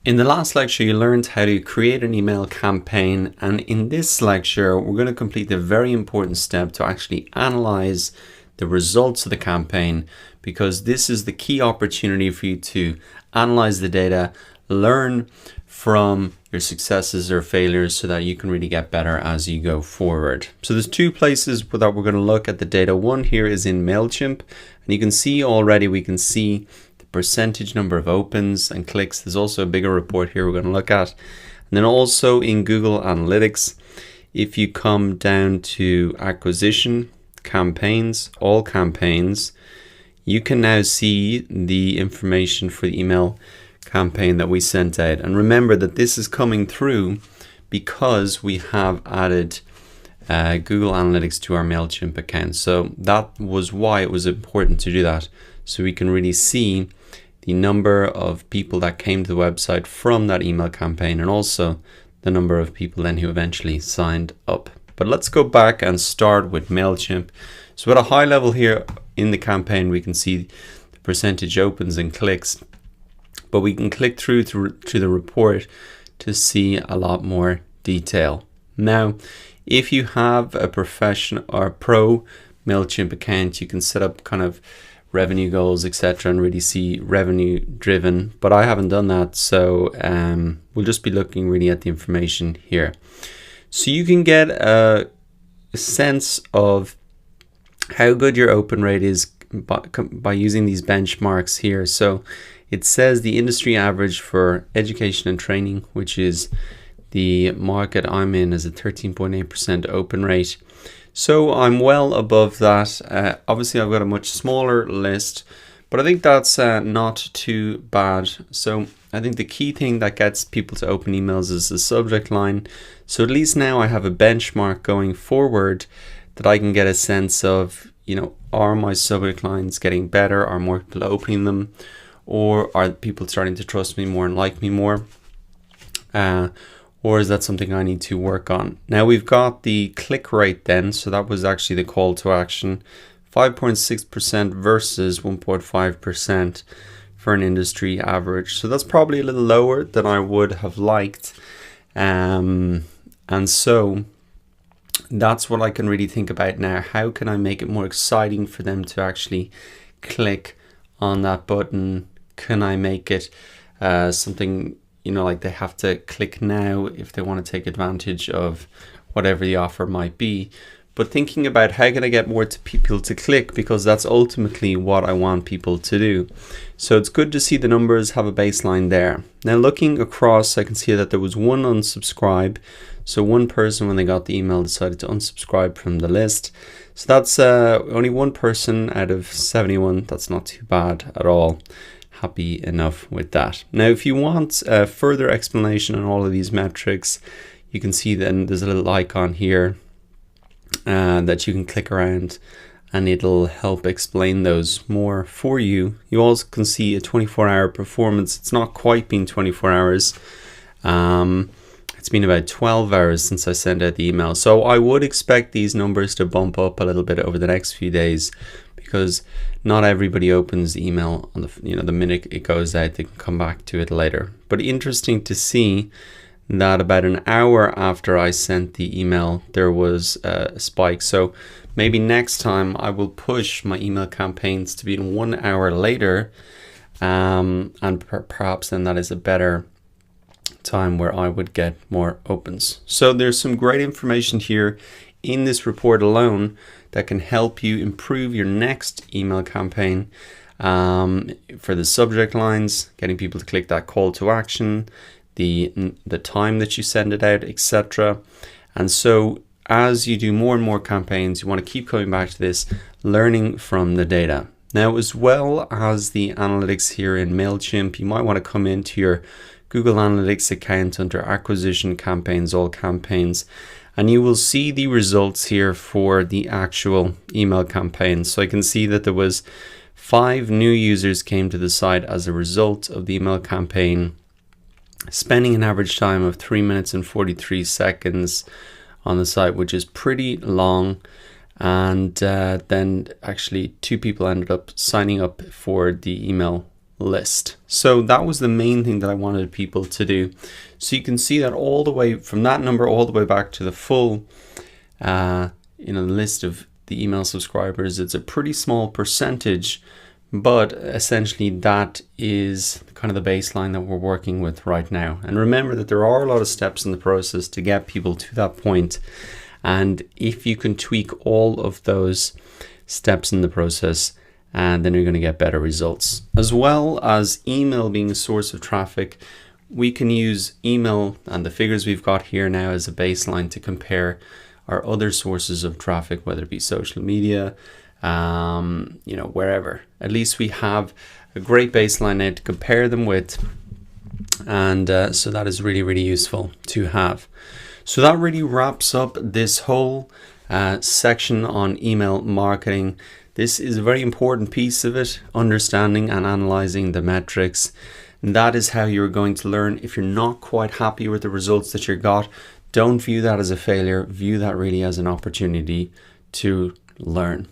In the last lecture, you learned how to create an email campaign, and in this lecture, we're going to complete the very important step to actually analyze the results of the campaign, because this is the key opportunity for you to analyze the data, learn from your successes or failures so that you can really get better as you go forward. So there's two places that we're going to look at the data. One here is in MailChimp, and you can see already, we can see percentage number of opens and clicks. There's also a bigger report here we're going to look at. And then also in Google Analytics, if you come down to acquisition, campaigns, all campaigns, you can now see the information for the email campaign that we sent out. And remember that this is coming through because we have added Google Analytics to our MailChimp account. So that was why it was important to do that. So we can really see the number of people that came to the website from that email campaign, and also the number of people then who eventually signed up. But let's go back and start with MailChimp. So at a high level here in the campaign, we can see the percentage opens and clicks, but we can click through to the report to see a lot more detail. Now, if you have a professional or pro MailChimp account, you can set up kind of revenue goals, etc., and really see revenue driven, but I haven't done that, so we'll just be looking really at the information here. So you can get a sense of how good your open rate is by using these benchmarks here. So it says the industry average for education and training, which is the market I'm in, is a 13.8% open rate. So I'm well above that. Obviously, I've got a much smaller list, but I think that's not too bad. So I think the key thing that gets people to open emails is the subject line. So at least now I have a benchmark going forward that I can get a sense of, are my subject lines getting better? Are more people opening them? Or are people starting to trust me more and like me more? Or is that something I need to work on? Now we've got the click rate then. So that was actually the call to action, 5.6% versus 1.5% for an industry average. So that's probably a little lower than I would have liked. And so that's what I can really think about now. How can I make it more exciting for them to actually click on that button? Can I make it something, like they have to click now if they want to take advantage of whatever the offer might be? But thinking about how can I get more people to click, because that's ultimately what I want people to do. So it's good to see the numbers have a baseline there. Now looking across, I can see that there was one unsubscribe. So one person, when they got the email, decided to unsubscribe from the list. So that's only one person out of 71. That's not too bad at all. Happy enough with that. Now, if you want further explanation on all of these metrics, you can see then there's a little icon here that you can click around, and it'll help explain those more for you. You also can see a 24-hour performance. It's not quite been 24 hours. It's been about 12 hours since I sent out the email. So I would expect these numbers to bump up a little bit over the next few days, because not everybody opens the email on the minute it goes out. They can come back to it later. But interesting to see that about an hour after I sent the email, there was a spike. So maybe next time I will push my email campaigns to be in 1 hour later, and perhaps then that is a better time where I would get more opens. So there's some great information here in this report alone that can help you improve your next email campaign, for the subject lines, getting people to click that call to action, the time that you send it out, etc. And so as you do more and more campaigns, you want to keep coming back to this, learning from the data. Now, as well as the analytics here in MailChimp, you might want to come into your Google Analytics account under acquisition, campaigns, all campaigns, and you will see the results here for the actual email campaign. So I can see that there was 5 new users came to the site as a result of the email campaign, spending an average time of 3 minutes and 43 seconds on the site, which is pretty long. And then actually 2 people ended up signing up for the email list. So that was the main thing that I wanted people to do. So you can see that all the way from that number all the way back to the full list of the email subscribers. It's a pretty small percentage, but essentially that is kind of the baseline that we're working with right now. And remember that there are a lot of steps in the process to get people to that point. And if you can tweak all of those steps in the process, and then you're going to get better results. As well as email being a source of traffic, we can use email and the figures we've got here now as a baseline to compare our other sources of traffic, whether it be social media, wherever. At least we have a great baseline now to compare them with. And so that is really, really useful to have. So that really wraps up this whole section on email marketing. This is a very important piece of it, understanding and analyzing the metrics. And that is how you're going to learn. If you're not quite happy with the results that you got, don't view that as a failure. View that really as an opportunity to learn.